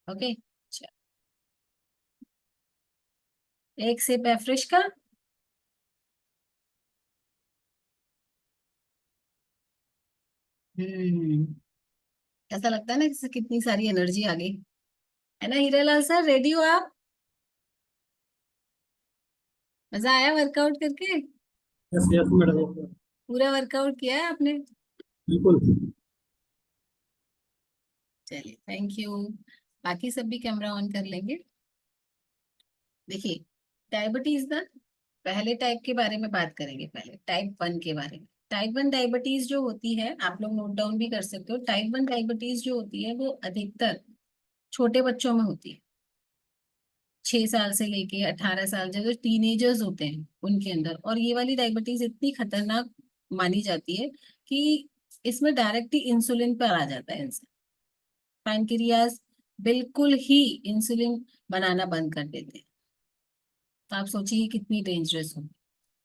Okay. एक SIP afresh का। हम्म। ऐसा लगता है ना कि कितनी सारी एनर्जी आ गई। है ना हीरालाल सर, रेडी हो आप? मजा आया वर्कआउट करके? यस यस मैडम, पूरा वर्कआउट किया है आपने? बिल्कुल। चलिए, थैंक यू। बाकी सब भी कैमरा ऑन कर लेंगे। देखिए, डायबिटीज ना, पहले टाइप के बारे में बात करेंगे। पहले टाइप वन के बारे में। टाइप वन डायबिटीज जो होती है, आप लोग नोट डाउन भी कर सकते हो। टाइप वन डायबिटीज जो होती है वो अधिकतर छोटे बच्चों में होती है। 6 साल से लेके 18 साल, जो टीनेजर्स होते हैं उनके अंदर। और ये वाली डायबिटीज इतनी खतरनाक मानी जाती है कि इसमें डायरेक्टली इंसुलिन पर आ जाता है इंसान। पैनक्रियाज बिल्कुल ही इंसुलिन बनाना बंद कर देते हैं। तो आप सोचिए कितनी डेंजरस हो।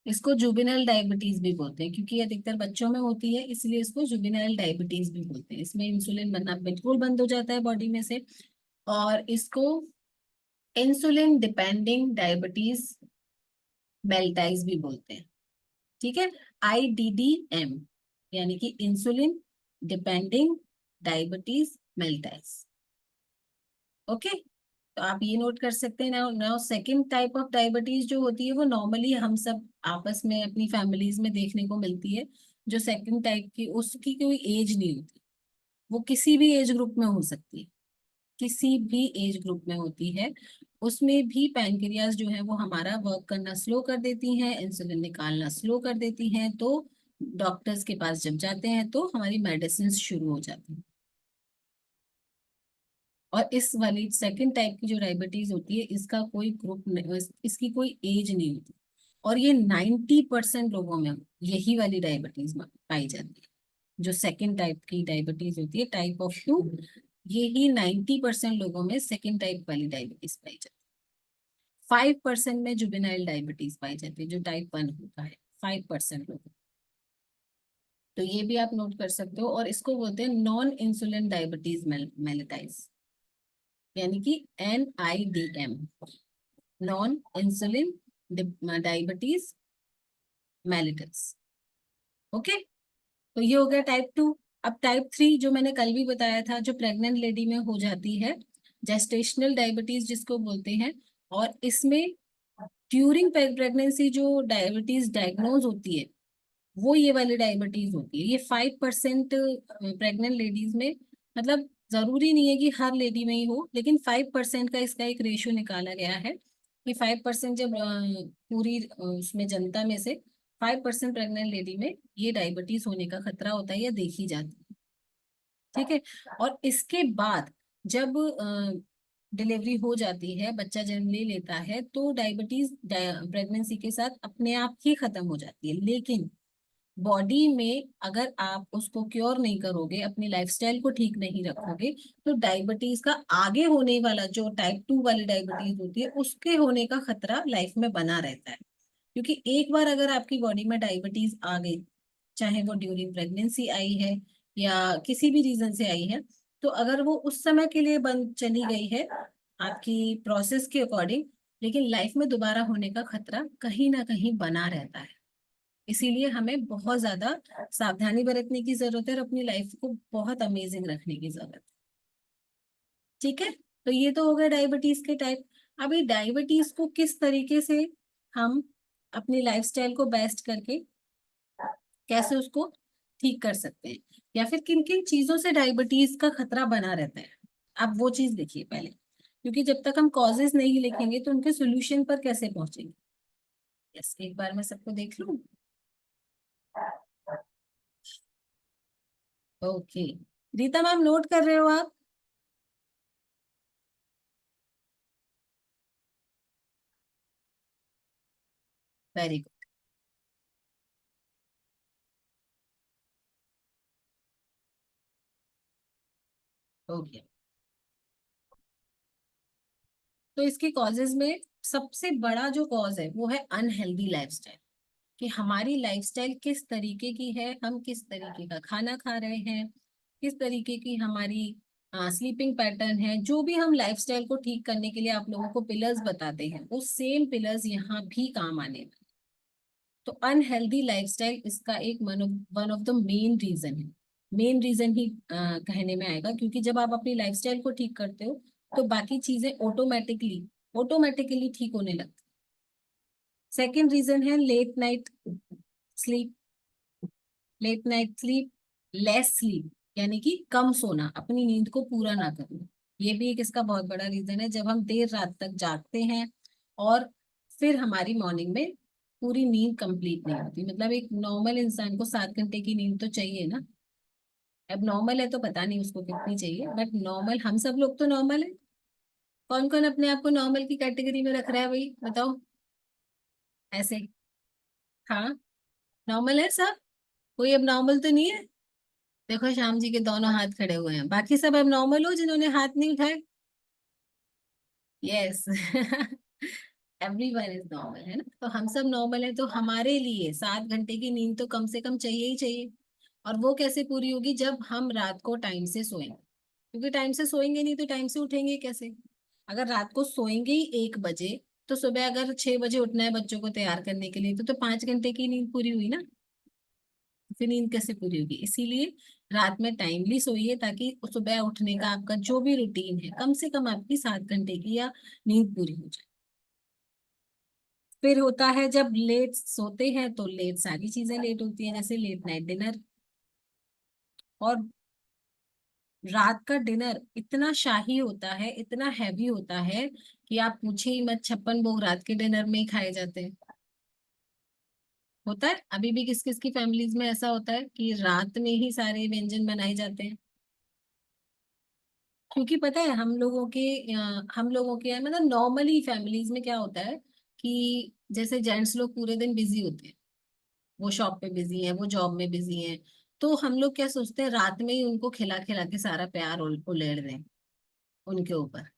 इसको जुवेनाइल डायबिटीज भी बोलते हैं, क्योंकि ये अधिकतर बच्चों में होती है, इसलिए इसको जुवेनाइल डायबिटीज भी बोलते हैं। इसमें इंसुलिन बनना बिल्कुल बंद हो जाता है बॉडी में से। और इसको इंसुलिन डिपेंडिंग डायबिटीज मेल्टाइज भी बोलते हैं। ठीक है। IDDM, यानी कि इंसुलिन डिपेंडिंग डायबिटीज मेल्टाइज। ओके। तो आप ये नोट कर सकते हैं। Now now second type of diabetes जो होती है वो नॉर्मली हम सब आपस में अपनी फैमिलीज में देखने को मिलती है। जो सेकंड टाइप की, उसकी कोई एज नहीं होती। वो किसी भी एज ग्रुप में हो सकती है। किसी भी एज ग्रुप में होती है। उसमें भी पैनक्रियाज जो है वो हमारा वर्क करना स्लो कर देती हैं, इंसुलिन निकालना स्लो कर देती हैं। तो डॉक्टर्स के पास जब जाते हैं तो हमारी मेडिसिन शुरू हो जाती है। और इस वाली सेकंड टाइप की जो डायबिटीज होती है, इसका कोई ग्रुप नहीं, इसकी कोई एज नहीं होती। और ये 90% लोगों में यही वाली डायबिटीज पाई जाती है। जो सेकंड टाइप की डायबिटीज होती है, टाइप ऑफ टू, ये ही 90% लोगों में सेकंड टाइप वाली डायबिटीज पाई जाती है। 5% में जुवेनाइल डायबिटीज पाई जाती है, जो टाइप वन होता है। 5% लोग। तो ये भी आप नोट कर सकते हो। और इसको बोलते हैं नॉन इंसुलिन डायबिटीज मेलिटाइज, यानी कि NIDM, non insulin diabetes mellitus. Okay. तो ये हो गया टाइप टू। अब टाइप थ्री, जो मैंने कल भी बताया था, जो प्रेग्नेंट लेडी में हो जाती है, जेस्टेशनल डायबिटीज जिसको बोलते हैं। और इसमें ड्यूरिंग प्रेगनेंसी जो डायबिटीज डायग्नोज होती है, वो ये वाली डायबिटीज होती है। ये 5% प्रेग्नेंट लेडीज में, मतलब जरूरी नहीं है कि हर लेडी में ही हो, लेकिन 5% का इसका एक रेशियो निकाला गया है कि 5% जब पूरी उसमें जनता में से 5% प्रेग्नेंट लेडी में ये डायबिटीज होने का खतरा होता है या देखी जाती है। ठीक है। और इसके बाद जब डिलीवरी हो जाती है, बच्चा जन्म ले लेता है, तो डायबिटीज प्रेगनेंसी के साथ अपने आप ही खत्म हो जाती है। लेकिन बॉडी में अगर आप उसको क्योर नहीं करोगे, अपनी लाइफस्टाइल को ठीक नहीं रखोगे, तो डायबिटीज का आगे होने वाला जो टाइप टू वाली डायबिटीज होती है, उसके होने का खतरा लाइफ में बना रहता है। क्योंकि एक बार अगर आपकी बॉडी में डायबिटीज आ गई, चाहे वो ड्यूरिंग प्रेगनेंसी आई है या किसी भी रीजन से आई है, तो अगर वो उस समय के लिए बंद चली गई है आपकी प्रोसेस के अकॉर्डिंग, लेकिन लाइफ में दोबारा होने का खतरा कहीं ना कहीं बना रहता है। इसीलिए हमें बहुत ज्यादा सावधानी बरतने की जरूरत है और अपनी लाइफ को बहुत अमेजिंग रखने की जरूरत है। ठीक है। तो ये तो हो गया डायबिटीज के टाइप। अभी डायबिटीज को किस तरीके से हम अपनी लाइफस्टाइल को बेस्ट करके कैसे उसको ठीक कर सकते हैं, या फिर किन किन चीजों से डायबिटीज का खतरा बना रहता है, आप वो चीज देखिए पहले। क्योंकि जब तक हम कॉजेज नहीं लिखेंगे तो उनके सोल्यूशन पर कैसे पहुंचेंगे। यस, एक बार मैं सबको देख लूं। ओके। रीता मैम, नोट कर रहे हो आप? Very good. ओके। तो इसके कॉजेज में सबसे बड़ा जो कॉज है वो है अनहेल्दी लाइफस्टाइल। कि हमारी लाइफस्टाइल किस तरीके की है, हम किस तरीके का खाना खा रहे हैं, किस तरीके की हमारी स्लीपिंग पैटर्न है, जो भी हम लाइफस्टाइल को ठीक करने के लिए आप लोगों को पिलर्स बताते हैं, वो सेम पिलर्स यहाँ भी काम आने वाले। तो अनहेल्दी लाइफस्टाइल इसका एक one of the main reason है। मेन रीजन ही कहने में आएगा, क्योंकि जब आप अपनी लाइफस्टाइल को ठीक करते हो तो बाकी चीजें ऑटोमेटिकली ऑटोमेटिकली ठीक होने लगती। सेकेंड रीजन है late night sleep. Late night sleep, less sleep, यानी कि कम सोना, अपनी नींद को पूरा ना करना। ये भी एक इसका बहुत बड़ा रीजन है। जब हम देर रात तक जागते हैं और फिर हमारी मॉर्निंग में पूरी नींद कंप्लीट नहीं होती। मतलब एक नॉर्मल इंसान को 7 घंटे की नींद तो चाहिए ना। अब नॉर्मल है तो पता नहीं उसको कितनी चाहिए, बट नॉर्मल हम सब लोग तो नॉर्मल है। कौन कौन अपने आप को नॉर्मल की कैटेगरी में रख रहा है भाई, बताओ ऐसे। हाँ, नॉर्मल है सब, कोई अब नॉर्मल तो नहीं है। देखो श्याम जी के दोनों हाथ खड़े हुए हैं, बाकी सब अब नॉर्मल हो जिन्होंने हाथ नहीं उठाए। यस। एवरीवन इज नॉर्मल, है ना। तो हम सब नॉर्मल है, तो हमारे लिए 7 घंटे की नींद तो कम से कम चाहिए ही चाहिए। और वो कैसे पूरी होगी, जब हम रात को टाइम से सोएंगे। क्योंकि टाइम से सोएंगे नहीं तो टाइम से उठेंगे कैसे। अगर रात को सोएंगे ही 1 बजे, तो सुबह अगर 6 बजे उठना है बच्चों को तैयार करने के लिए, तो 5 घंटे की नींद पूरी हुई ना। फिर नींद कैसे पूरी होगी। इसीलिए रात में टाइमली सोइए, ताकि सुबह उठने का आपका जो भी रूटीन है, कम से कम आपकी 7 घंटे की या नींद पूरी हो जाए। फिर होता है जब लेट सोते हैं तो लेट सारी चीजें लेट होती हैं, जैसे लेट नाइट डिनर। और रात का डिनर इतना शाही होता है, इतना हैवी होता है कि आप पूछे ही मत। 56 भोग रात के डिनर में ही खाए जाते हैं। होता है अभी भी किस किस की फैमिलीज में ऐसा होता है कि रात में ही सारे व्यंजन बनाए जाते हैं। क्योंकि पता है हम लोगों के मतलब नॉर्मली फैमिलीज में क्या होता है कि जैसे जेंट्स लोग पूरे दिन बिजी होते हैं, वो शॉप पे बिजी हैं, वो जॉब में बिजी हैं। तो हम लोग क्या सोचते हैं, रात में ही उनको खिला खिला के सारा प्यार उलेड़ दें उनके ऊपर।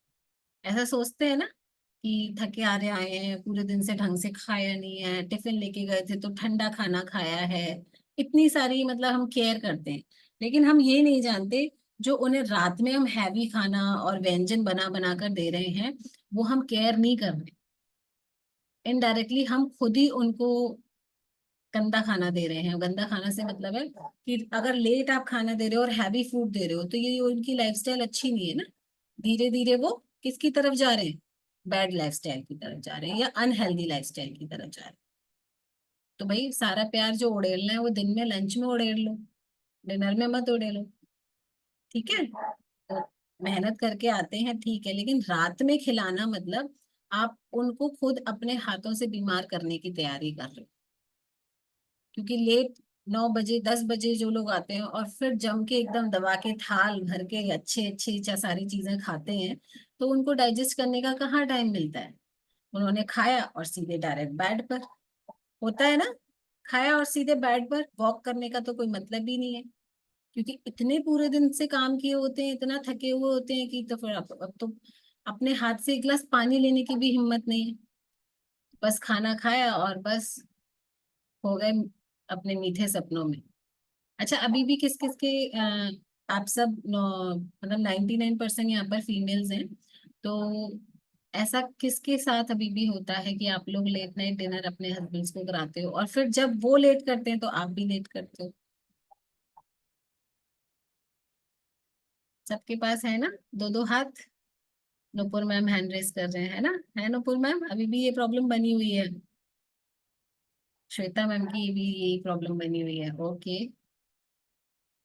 ऐसा सोचते हैं ना कि थके हारे आए हैं, पूरे दिन से ढंग से खाया नहीं है, टिफिन लेके गए थे तो ठंडा खाना खाया है। इतनी सारी मतलब हम केयर करते हैं। लेकिन हम ये नहीं जानते, जो उन्हें रात में हम हैवी खाना और व्यंजन बना बना कर दे रहे हैं, वो हम केयर नहीं कर रहे। इनडायरेक्टली हम खुद ही उनको गंदा खाना दे रहे हैं। गंदा खाना से मतलब है कि अगर लेट आप खाना दे रहे हो और हैवी फूड दे रहे हो, तो ये उनकी लाइफस्टाइल अच्छी नहीं है ना। धीरे धीरे वो किसकी तरफ जा रहे हैं, बैड लाइफस्टाइल की तरफ जा रहे हैं, या अनहेल्दी लाइफस्टाइल की तरफ जा रहे हैं। तो भाई सारा प्यार जो उड़ेलना है वो दिन में लंच में उड़ेल लो, डिनर में मत उड़ेलो। ठीक है। तो मेहनत करके आते हैं ठीक है, लेकिन रात में खिलाना मतलब आप उनको खुद अपने हाथों से बीमार करने की तैयारी कर रहे हो। क्योंकि लेट 9 बजे 10 बजे जो लोग आते हैं और फिर जम के एकदम दबा के थाल भर के अच्छे अच्छे सारी चीजें खाते हैं, तो उनको डाइजेस्ट करने का कहाँ टाइम मिलता है। उन्होंने खाया और सीधे डायरेक्ट बेड पर। होता है ना। खाया और सीधे बेड पर, वॉक करने का तो कोई मतलब ही नहीं है। क्योंकि इतने पूरे दिन से काम किए होते हैं, इतना थके हुए होते हैं कि तो फिर अब तो अपने हाथ से 1 गिलास पानी लेने की भी हिम्मत नहीं है। बस खाना खाया और बस हो गए अपने मीठे सपनों में। अच्छा, अभी भी किस किस के आप सब मतलब 99% यहाँ पर फीमेल्स हैं। तो ऐसा किसके साथ अभी भी होता है कि आप लोग लेट नाइट डिनर अपने हस्बैंड्स को कराते हो, और फिर जब वो लेट करते हैं तो आप भी लेट करते हो। सबके पास है ना दो दो हाथ। नुपुर मैम हैंड रेस कर रहे हैं, है ना। है नुपुर मैम, अभी भी ये प्रॉब्लम बनी हुई है। श्वेता मैम की भी यही प्रॉब्लम बनी हुई है, ओके।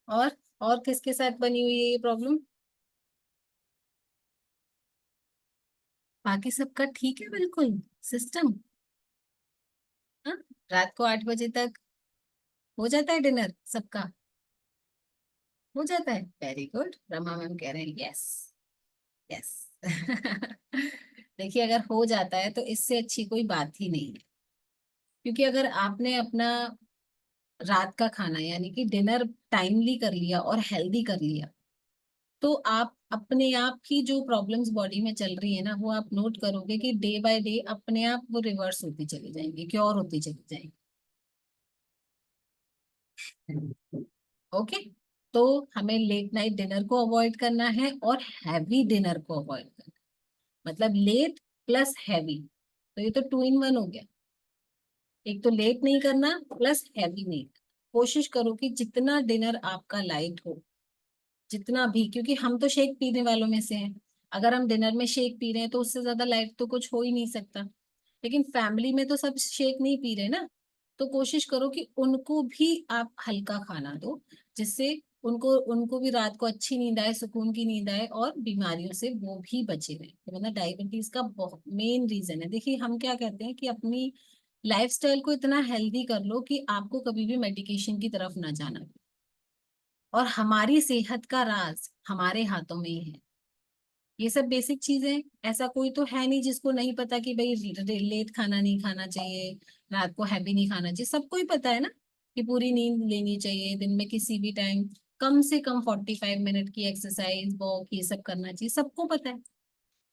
और और किसके साथ बनी हुई है ये प्रॉब्लम। बाकी सबका ठीक है बिल्कुल सिस्टम। हाँ, रात को 8 बजे तक हो जाता है डिनर सबका। हो जाता है, वेरी गुड। रमा मैम कह रहे हैं यस। यस। देखिए, अगर हो जाता है तो इससे अच्छी कोई बात ही नहीं है। क्योंकि अगर आपने अपना रात का खाना यानी कि डिनर टाइमली कर लिया और हेल्दी कर लिया, तो आप अपने आप की जो प्रॉब्लम्स बॉडी में चल रही है ना, वो आप नोट करोगे कि डे बाय डे अपने आप वो रिवर्स होती चली जाएंगी, क्योर होती चली जाएंगी। ओके। तो हमें लेट नाइट डिनर को अवॉइड करना है और हैवी डिनर को अवॉइड करना है। मतलब लेट प्लस हैवी, तो ये तो 2 in 1 हो गया। एक तो लेट नहीं करना प्लस हैवी नहीं करना। कोशिश करो कि जितना डिनर आपका लाइट हो, जितना भी, क्योंकि हम तो शेक पीने वालों में से हैं। अगर हम डिनर में शेक पी रहे हैं तो उससे ज्यादा लाइट तो कुछ हो ही नहीं सकता। लेकिन फैमिली में तो सब शेक नहीं पी रहे ना, तो कोशिश करो कि उनको भी आप हल्का खाना दो, जिससे उनको उनको भी रात को अच्छी नींद आए, सुकून की नींद आए और बीमारियों से वो भी बचे रहे। तो मतलब डायबिटीज का बहुत मेन रीजन है। देखिए हम क्या कहते हैं कि अपनी लाइफस्टाइल को इतना हेल्दी कर लो कि आपको कभी भी मेडिकेशन की तरफ ना जाना पड़े। और हमारी सेहत का राज हमारे हाथों में ही है। ये सब बेसिक चीजें, ऐसा कोई तो है नहीं जिसको नहीं पता कि भाई लेट खाना नहीं खाना चाहिए, रात को हैवी नहीं खाना चाहिए। सबको ही पता है ना कि पूरी नींद लेनी चाहिए, दिन में किसी भी टाइम कम से कम 45 मिनट की एक्सरसाइज, वॉक, ये सब करना चाहिए, सबको पता है।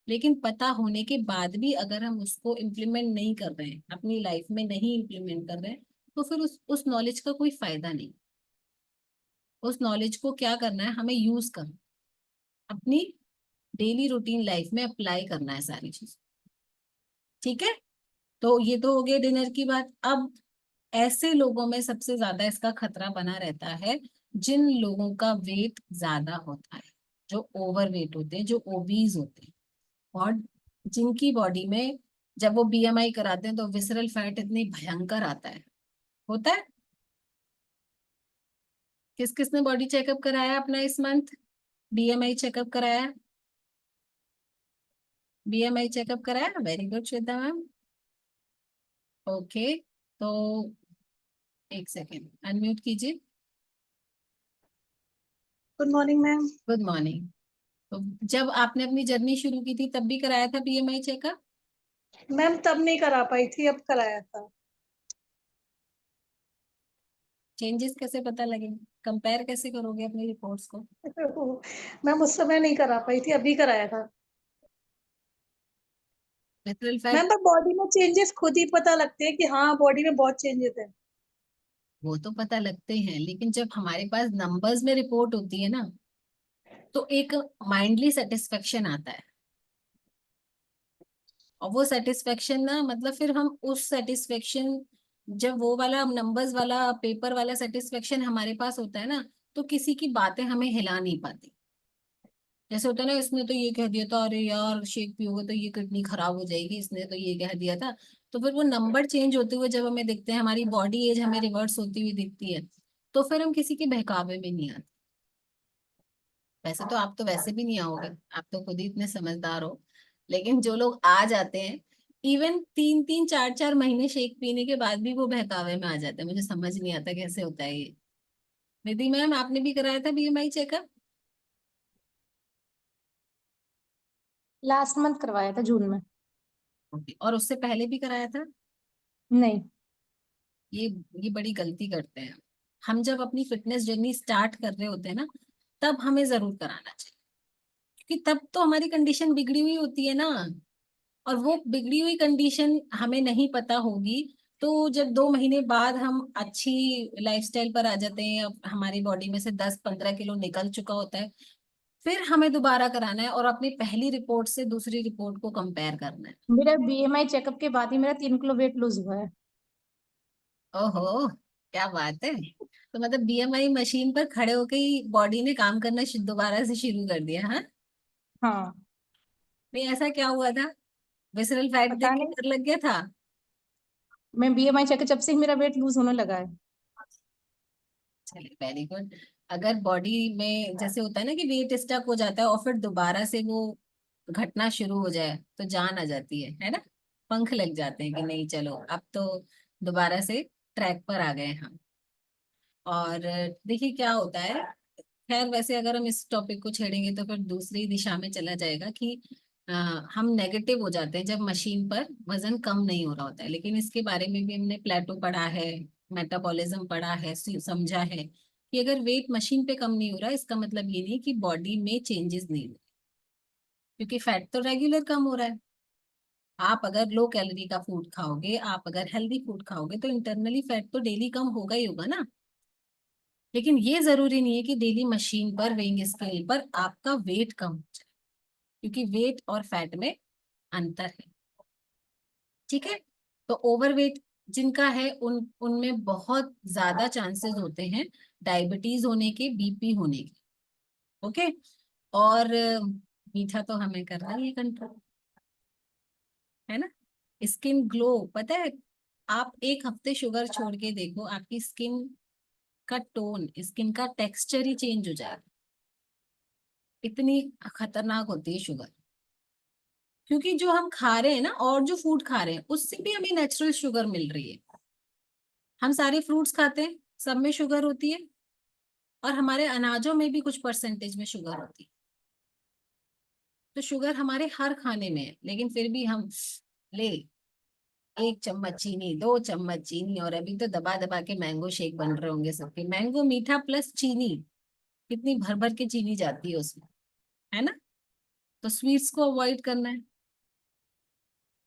लेकिन पता होने के बाद भी अगर हम उसको इम्प्लीमेंट नहीं कर रहे हैं, अपनी लाइफ में नहीं इम्प्लीमेंट कर रहे हैं, तो फिर उस नॉलेज का कोई फायदा नहीं। उस नॉलेज को क्या करना है, हमें यूज करना, अपनी डेली रूटीन लाइफ में अप्लाई करना है सारी चीज। ठीक है, तो ये तो हो गया डिनर की बात। अब ऐसे लोगों में सबसे ज्यादा इसका खतरा बना रहता है जिन लोगों का वेट ज्यादा होता है, जो ओवर वेट होते हैं, जो ओबीज होते हैं, और जिनकी बॉडी में जब वो बीएमआई कराते हैं तो विसरल फैट इतनी भयंकर आता है, होता है। किस किसने बॉडी चेकअप कराया अपना इस मंथ, बीएमआई चेकअप कराया? बीएमआई चेकअप कराया, very good Shweta ma'am. Okay, तो एक सेकेंड अनम्यूट कीजिए। Good morning ma'am. Good morning. तो जब आपने अपनी जर्नी शुरू की थी तब भी कराया था बीएमआई चेकअप? मैम तब नहीं करा पाई थी, अब कराया था। चेंजेस कैसे पता लगेंगे, कंपेयर कैसे करोगे अपनी रिपोर्ट्स को? मैम उस समय नहीं करा पाई थी, अभी कराया था। विसरल मैम फैट, पर बॉडी में चेंजेस खुद ही पता लगते हैं कि हाँ बॉडी में बहुत चेंजेस है। वो तो पता लगते हैं, लेकिन जब हमारे पास नंबर्स में रिपोर्ट होती है ना, तो एक माइंडली सेटिस्फेक्शन आता है। और वो सेटिस्फेक्शन ना, मतलब फिर हम उस सेटिस्फेक्शन, जब वो वाला नंबर्स वाला पेपर वाला सेटिस्फेक्शन हमारे पास होता है ना, तो किसी की बातें हमें हिला नहीं पाती। जैसे होता है ना, इसने तो ये कह दिया था, अरे यार शेक पियोगे तो ये किडनी खराब हो जाएगी, इसने तो ये कह दिया था। तो फिर वो नंबर चेंज होते हुए जब हमें दिखते हैं, हमारी बॉडी एज हमें रिवर्स होती हुई दिखती है, तो फिर हम किसी के बहकावे में नहीं आते। वैसे तो आप तो वैसे भी नहीं आओगे, आप तो खुद ही इतने समझदार हो। लेकिन जो लोग आ जाते हैं, इवन 3 3 4 4 महीने शेक पीने के बाद भी वो बहकावे में आ जाते हैं, मुझे समझ नहीं आता कैसे होता है ये। निधि मैम, आपने भी कराया था बीएमआई चेकअप? लास्ट मंथ करवाया था जून में। ओके, और उससे पहले भी कराया था? नहीं। ये ये बड़ी गलती करते हैं। हम जब अपनी फिटनेस जर्नी स्टार्ट कर रहे होते हैं ना, तब हमें जरूर कराना चाहिए, क्योंकि तब तो हमारी कंडीशन बिगड़ी हुई होती है ना। और वो बिगड़ी हुई कंडीशन हमें नहीं पता होगी, तो जब 2 महीने बाद हम अच्छी लाइफस्टाइल पर आ जाते हैं, अब हमारी बॉडी में से 10 15 किलो निकल चुका होता है, फिर हमें दोबारा कराना है और अपनी पहली रिपोर्ट से दूसरी रिपोर्ट को कंपेयर करना है। मेरा बीएमआई चेकअप के बाद ही मेरा 3 किलो वेट लूज हुआ है। ओहो, क्या बात है। तो मतलब बीएमआई मशीन पर खड़े होके ही बॉडी ने काम करना दोबारा से शुरू कर दिया, हाँ? हाँ। नहीं, ऐसा क्या हुआ था, विसरल फैट देख पता के नहीं। डर लग गया था? मैं बीएमआई चेकअप जब से ही मेरा वेट लूज होने लगा है। चलिए, वेरी गुड। अगर बॉडी में जैसे होता है ना कि वेट स्टक हो जाता है और फिर दोबारा से वो घटना शुरू हो जाए, तो जान आ जाती है ना? पंख लग जाते हैं कि नहीं, चलो अब तो दोबारा से ट्रैक पर आ गए हम। और देखिए क्या होता है, खैर वैसे अगर हम इस टॉपिक को छेड़ेंगे तो फिर दूसरी दिशा में चला जाएगा कि अ, हम नेगेटिव हो जाते हैं जब मशीन पर वजन कम नहीं हो रहा होता है। लेकिन इसके बारे में भी हमने प्लेटो पढ़ा है, मेटाबॉलिज्म पढ़ा है, समझा है कि अगर वेट मशीन पे कम नहीं हो रहा, इसका मतलब ये नहीं कि बॉडी में चेंजेस नहीं हो रहे, क्योंकि फैट तो रेगुलर कम हो रहा है। आप अगर लो कैलोरी का फूड खाओगे, आप अगर हेल्दी फूड खाओगे, तो इंटरनली फैट तो डेली कम होगा ही होगा ना। लेकिन ये जरूरी नहीं है कि डेली मशीन पर वेइंग स्केल पर आपका वेट कम हो जाए, क्योंकि वेट और फैट में अंतर है। ठीक है। तो ओवरवेट जिनका है उनमें बहुत ज्यादा चांसेस होते हैं डायबिटीज होने के, बीपी होने के। ओके। और मीठा तो हमें करना ही है कंट्रोल, है ना। स्किन ग्लो, पता है, आप एक हफ्ते शुगर छोड़ के देखो, आपकी स्किन का टोन, स्किन का टेक्सचर ही चेंज हो जाएगा। इतनी खतरनाक होती है शुगर, क्योंकि जो हम खा रहे हैं ना, और जो फूड खा रहे हैं उससे भी हमें नेचुरल शुगर मिल रही है। हम सारे फ्रूट्स खाते हैं, सब में शुगर होती है, और हमारे अनाजों में भी कुछ परसेंटेज में शुगर होती है। तो शुगर हमारे हर खाने में है, लेकिन फिर भी हम ले 1 चम्मच चीनी, 2 चम्मच चीनी, और अभी तो दबा दबा के मैंगो शेक बन रहे होंगे सबके, मैंगो मीठा प्लस चीनी, कितनी भर भर के चीनी जाती है उसमें, है ना। तो स्वीट्स को अवॉइड करना है,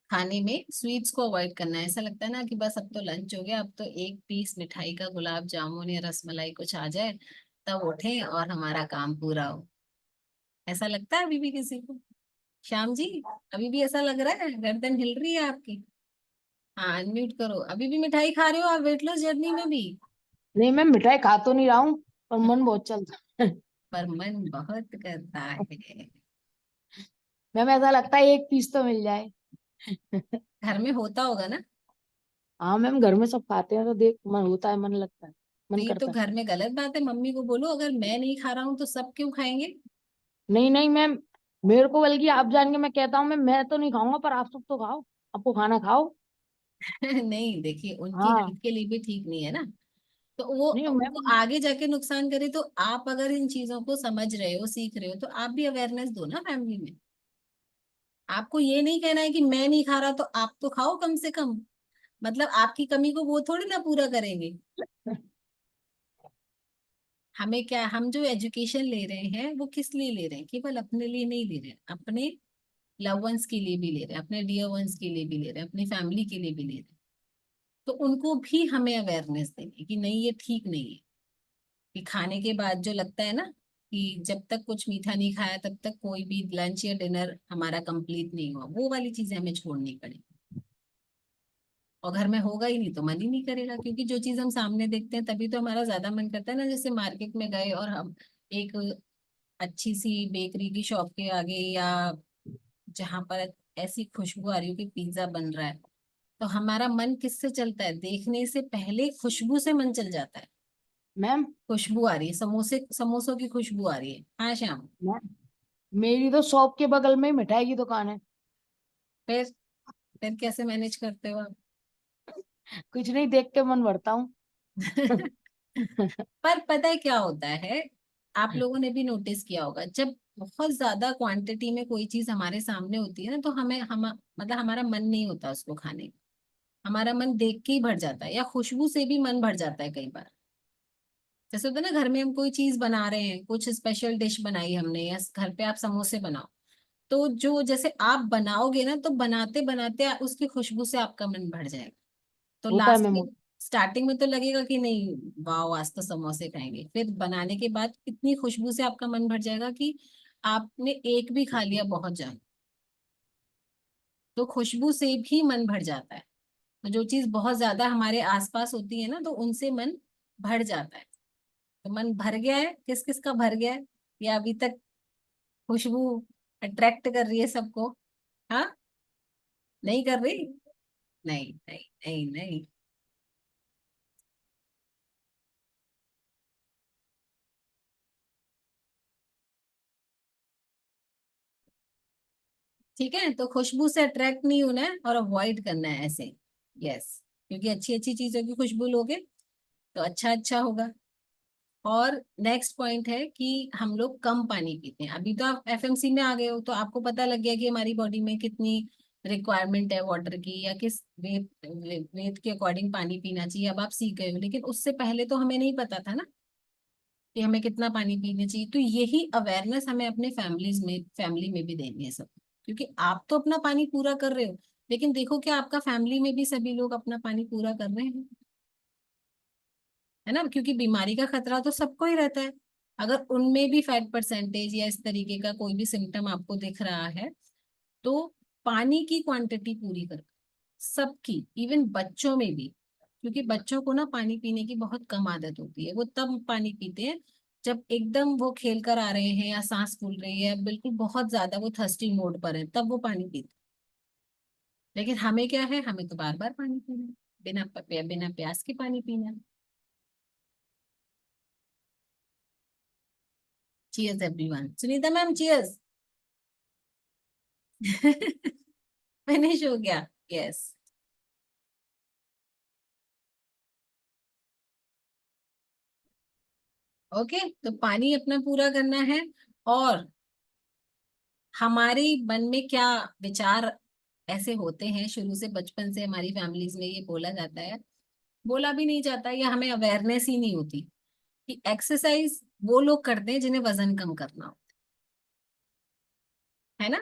खाने में स्वीट्स को अवॉइड करना है। ऐसा लगता है ना कि बस अब तो लंच हो गया, अब तो एक पीस मिठाई का, गुलाब जामुन या रसमलाई कुछ आ जाए तब उठे और हमारा काम पूरा हो। ऐसा लगता है अभी भी किसी को? श्याम जी, अभी भी ऐसा लग रहा है? गर्दन हिल रही है आपकी? हाँ, अनम्यूट करो। अभी भी मिठाई खा रहे हो आप वेट लॉस जर्नी में भी? नहीं मैम, मिठाई खा तो नहीं रहा हूँ, पर मन बहुत चलता है। पर मन बहुत करता है। मैम ऐसा लगता है एक पीस तो मिल जाए। घर में होता होगा ना? हाँ मैम, घर में सब खाते हैं तो देख मन होता है, मन लगता है, तो मन ये तो करता है। घर में गलत बात है। मम्मी को बोलो, अगर मैं नहीं खा रहा हूँ तो सब क्यों खाएंगे? नहीं नहीं मैम, मेरे को बल्कि आप जान के मैं कहता हूँ, मैं तो नहीं खाऊंगा पर आप सब तो खाओ, आपको खाना खाओ। नहीं, देखिए, उनकी हाँ। हेल्थ के लिए भी ठीक नहीं है ना। तो वो नहीं उनको मैम। आगे जाके नुकसान करे। तो आप अगर इन चीजों को समझ रहे हो, सीख रहे हो, तो आप भी अवेयरनेस दो ना फैमिली में। आपको ये नहीं कहना है कि मैं नहीं खा रहा तो आप तो खाओ कम से कम। मतलब आपकी कमी को वो थोड़ी ना पूरा करेंगे। हमें क्या, हम जो एजुकेशन ले रहे हैं वो किस लिए ले रहे हैं? केवल अपने लिए नहीं ले रहे हैं, अपने लव वंस के लिए भी ले रहे हैं, अपने डियर वंस के लिए भी ले रहे हैं, अपनी फैमिली के लिए भी ले रहे हैं। तो उनको भी हमें अवेयरनेस देनी है कि नहीं, ये ठीक नहीं है। कि खाने के बाद जो लगता है ना, कि जब तक कुछ मीठा नहीं खाया तब तक कोई भी लंच या डिनर हमारा कंप्लीट नहीं हुआ, वो वाली चीजें हमें छोड़नी पड़ेगी। और घर में होगा ही नहीं तो मन ही नहीं करेगा, क्योंकि जो चीज हम सामने देखते हैं तभी तो हमारा ज्यादा मन करता है ना। जैसे मार्केट में गए और हम एक अच्छी सी बेकरी की शॉप के आगे, या जहां पर ऐसी खुशबू आ रही हो कि पिज्जा बन रहा है, तो हमारा मन किससे चलता है? देखने से पहले खुशबू से मन चल जाता है। मैम। खुशबू आ रही है, समोसे समोसों की खुशबू आ रही है। हाँ श्याम। मैम, मेरी तो शॉप के बगल में ही मिठाई की दुकान है। फिर फिर कैसे मैनेज करते हो आप? कुछ नहीं, देख के मन भरता हूँ। पर पता है क्या होता है, आप लोगों ने भी नोटिस किया होगा, जब बहुत ज्यादा क्वांटिटी में कोई चीज हमारे सामने होती है ना, तो हम मतलब हमारा मन नहीं होता उसको खाने का। हमारा मन देख के ही भर जाता है, या खुशबू से भी मन भर जाता है कई बार। जैसे होता है ना, घर में हम कोई चीज बना रहे हैं, कुछ स्पेशल डिश बनाई हमने, या घर पे आप समोसे बनाओ, तो जो जैसे आप बनाओगे ना, तो बनाते बनाते उसकी खुशबू से आपका मन भर जाएगा। तो होता है लास्ट मैम। में, स्टार्टिंग में तो लगेगा कि नहीं, वाह आज तो समोसे खाएंगे, फिर बनाने के बाद इतनी खुशबू से आपका मन भर जाएगा कि आपने एक भी खा लिया बहुत ज्यादा। तो खुशबू से भी मन भर जाता है। तो जो चीज बहुत ज्यादा हमारे आसपास होती है ना, तो उनसे मन भर जाता है। तो मन भर गया है, किस किस का भर गया है? या अभी तक खुशबू अट्रैक्ट कर रही है सबको? हाँ, नहीं कर रही? नहीं नहीं नहीं नहीं। ठीक है, तो खुशबू से अट्रैक्ट नहीं होना है और अवॉइड करना है ऐसे। यस। क्योंकि अच्छी अच्छी चीजों की खुशबू लोगे तो अच्छा अच्छा होगा। और नेक्स्ट पॉइंट है कि हम लोग कम पानी पीते हैं। अभी तो आप एफएमसी में आ गए हो, तो आपको पता लग गया कि हमारी बॉडी में कितनी रिक्वायरमेंट है वाटर की, या किस वेट के अकॉर्डिंग पानी पीना चाहिए। अब आप सीख गए हो, लेकिन उससे पहले तो हमें नहीं पता था ना कि हमें कितना पानी पीना चाहिए। तो यही अवेयरनेस हमें अपने फैमिली में भी देनी है सब। क्योंकि आप तो अपना पानी पूरा कर रहे हो, लेकिन देखो क्या आपका फैमिली में भी सभी लोग अपना पानी पूरा कर रहे हैं? है ना, क्योंकि बीमारी का खतरा तो सबको ही रहता है। अगर उनमें भी फैट परसेंटेज या इस तरीके का कोई भी सिम्टम आपको दिख रहा है, तो पानी की क्वांटिटी पूरी करो, सबकी, इवन बच्चों में भी। क्योंकि बच्चों को ना पानी पीने की बहुत कम आदत होती है, वो तब पानी पीते हैं जब एकदम वो खेल कर आ रहे हैं या सांस फूल रही है, बिल्कुल बहुत ज्यादा वो थर्स्टी मोड पर है, तब वो पानी पीते हैं। लेकिन हमें क्या है, हमें तो बार बार पानी पीना है, बिना प्यास के पानी पीना है। Cheers everyone, Sunita ma'am cheers. Finish हो गया, यस। ओके, तो पानी अपना पूरा करना है। और हमारे मन में क्या विचार ऐसे होते हैं, शुरू से बचपन से हमारी फैमिलीज में ये बोला जाता है, बोला भी नहीं जाता, या हमें अवेयरनेस ही नहीं होती कि एक्सरसाइज वो लोग करते हैं जिन्हें वजन कम करना हो, है ना।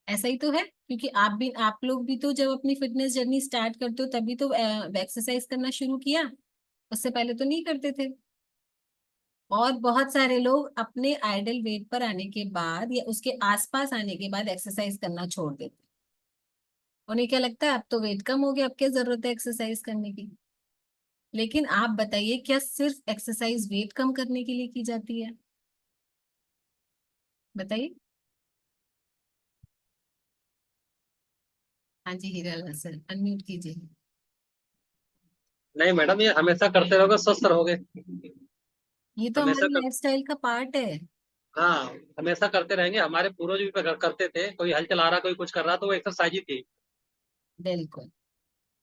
ऐसा ही तो है, क्योंकि आप लोग भी तो जब अपनी फिटनेस जर्नी स्टार्ट करते हो तभी तो एक्सरसाइज करना शुरू किया, उससे पहले तो नहीं करते थे। और बहुत सारे लोग अपने आइडल वेट पर आने के बाद या उसके आसपास आने के बाद एक्सरसाइज करना छोड़ देते। उन्हें क्या लगता है, अब तो वेट कम हो गया, अब क्या जरूरत है एक्सरसाइज करने की। लेकिन आप बताइए, क्या सिर्फ एक्सरसाइज वेट कम करने के लिए की जाती है? बताइए। हाँ जी, हीरा सर अनम्यूट कीजिए। नहीं मैडम, ये हमेशा करते रहोगे स्वस्थ रहोगे। ये तो हमेशा हमारी कर, लाइफस्टाइल का पार्ट है। हाँ, हमेशा करते रहेंगे। हमारे पूर्वज भी करते थे, कोई हल चला रहा कोई कुछ कर रहा, तो वो एक्सरसाइज ही थी। बिल्कुल।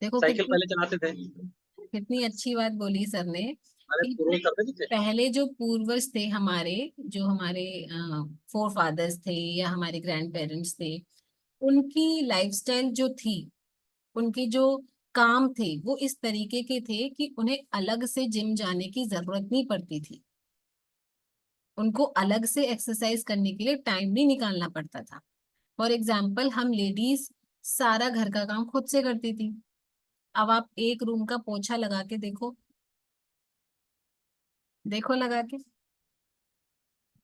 देखो साइकिल कितनी पहले चलाते थे, कितनी अच्छी बात बोली सर ने, हमारे कि पूर्वज करते थे। पहले जो पूर्वज थे हमारे, जो हमारे फोर फादर्स थे या हमारे ग्रैंड पेरेंट्स थे, उनकी लाइफस्टाइल जो थी, उनके जो काम थे वो इस तरीके के थे कि उन्हें अलग से जिम जाने की जरूरत नहीं पड़ती थी। उनको अलग से एक्सरसाइज करने के लिए टाइम नहीं निकालना पड़ता था। फॉर एग्जाम्पल, हम लेडीज सारा घर का काम खुद से करती थी। अब आप एक रूम का पोछा लगा के देखो, देखो लगा के